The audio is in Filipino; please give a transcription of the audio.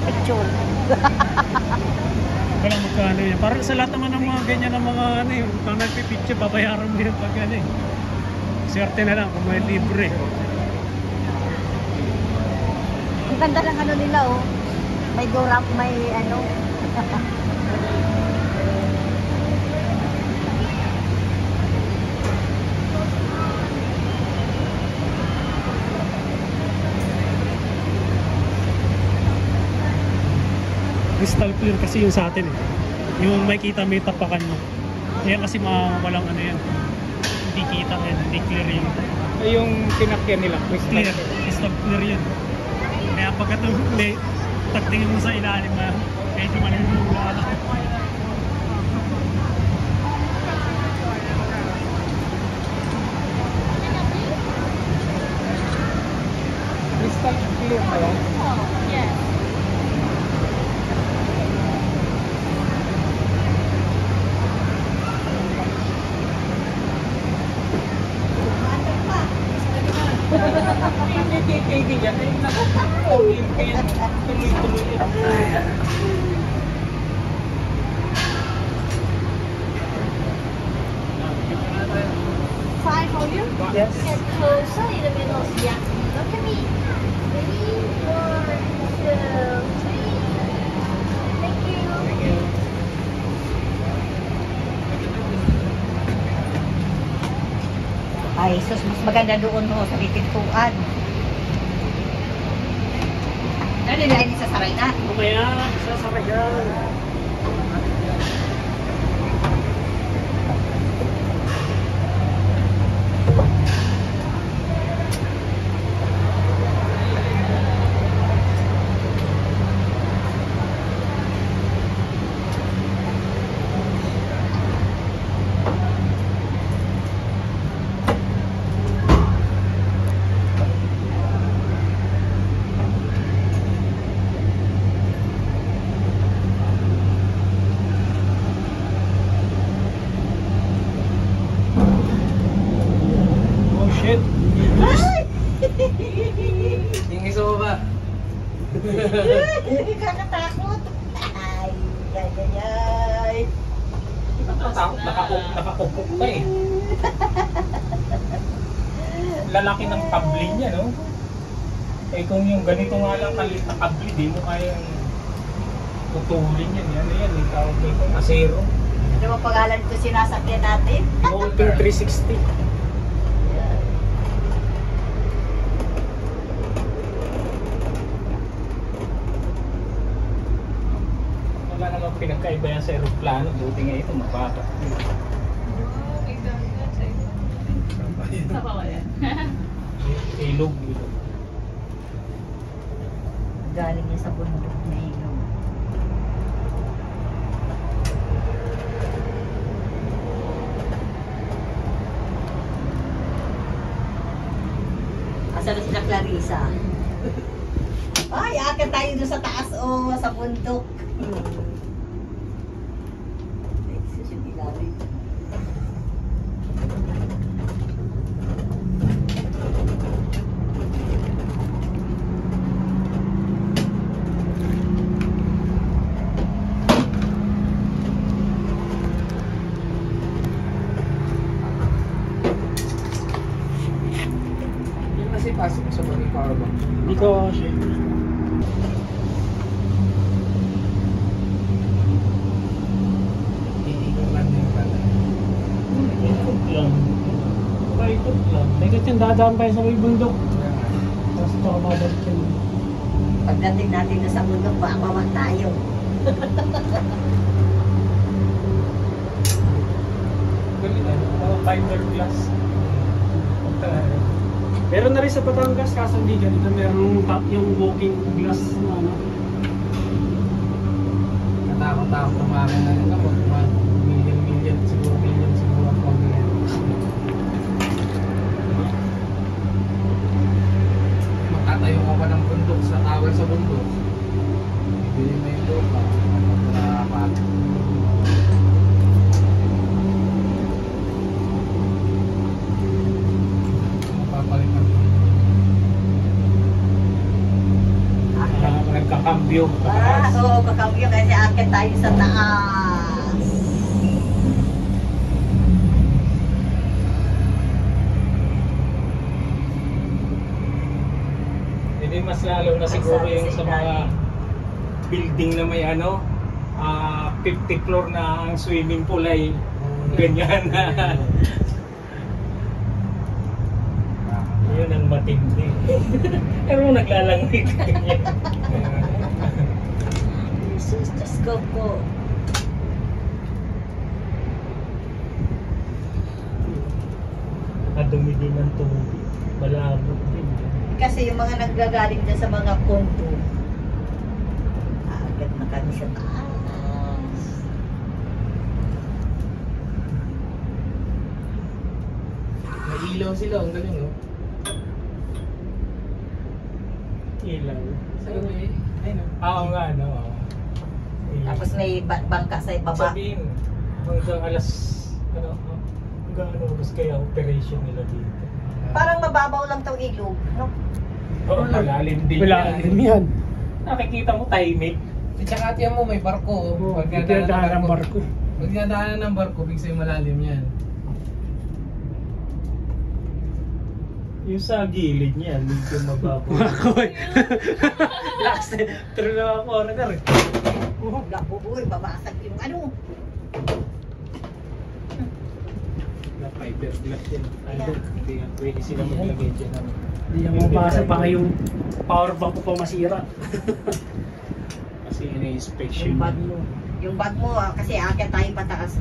picture. Walang magkano yan. Parang sa lahat naman ng mga ganyan ng mga ano yung pang nagpipicture, babayaran mo yun pag ano eh. Swerte na lang kung may libre. Ang ganda ng ano nila oh. May durap, may ano. Crystal clear kasi yung sa atin eh. Yung may kita may tapakan mo. Kaya kasi walang ano yan. Hindi kita yan, hindi clear yun. Yung pinakyan nila, Clear, crystal clear yun. Kaya pagka tagtingin mo sa ilalim na medyo malilula na. crystal clear pa lang. Yes. Hindi yan. Tuloy-tuloy yan. Fine for you? Yes. Get closer in the middle. Yeah. Look at me. Ready? 1, 2, 3. Thank you. Ay, sus, mas maganda doon ho sa pipintuan. Ano nila ini sa saray na? Mamaya, sasaray yan. Tingin sa baba. Kakatakot. Ay, ay, ay, ay. Nakatakot, nakakupok pa eh. Lalaki ng kabli niya, no? Eh kung yung ganito nga lang kalit na kabli, di mo kayang putulin yan. Yan, yan, yung tawag dito, asero. Ano ba pangalan ko sinasakyan natin? Motor 360. Wala namang pinagkaiba yan sa aeroplano. Buti nga ito, mababa. Sa bawah yan. Ilog. Galing niya sa bundok na ilog. Asa na sila Clarissa? Ay, akin tayo doon sa taas o sa bundok. Excuse yung ilalim. Yung kasi pasok sa mga power bank. Hindi ko siya. Iikot lang yung pala. Ikot lang. Ikot lang. Ikot yung dadaan pa sa may bundok. Tapos ito ka babalik yun. Pagdating natin na sa bundok, baka tayo. Galing ano, fiber glass. Meron na rin sa Batangas, kaso hindi ganito. Meron yung walking glass na ano. Natakot-takot kumain na rin ako. Million siguro ako. Makatayo ka pa ng bundok sa tawel sa bundok. Bibili mo yung lupa. Dapat. Mapapalit ka. kakambyo. Ah, oo, kakambyo kasi akit tayo sa taas. Hindi mas lalo na siguro yung sa mga building na may 50 floor na ang swimming pool ay ganyan. Yun ang matindi. Pero naglalangit ganyan. Jesus, Diyos ko po. Nakadumi din ng tubig. Malabot din. Kasi yung mga naggagaling dyan sa mga condo, agad na kami sa taas. May ilaw sila, ang galing, no? Ilaw. Sa gabi, ay no. Oo nga, no. Tapos may bangka sa ibaba. Sabihin, hanggang alas, hanggang oras kaya operation nila dito. Parang mababaw lang tong ilog, no? Oo, malalim din Wala yan. din yan. Nakikita mo tahimik. At saka tiyan mo, may barko. Oo, Pag pinadaanan ng barko. Pag nadaanan ng barko, big sa'yo malalim yan. Yung sa gilid niya, medyo mababaw. Makoy. Lakas na. Pero na ako corner eh. Uy, babasag yung ano. Na fiberglass yan. Hindi nga pwede sila maglagay dyan. Hindi yung mabasa pa yung power bank ko pa masira. Kasi ini-inspection. Yung bag mo. Yung bag mo, kasi akit tayo pataas.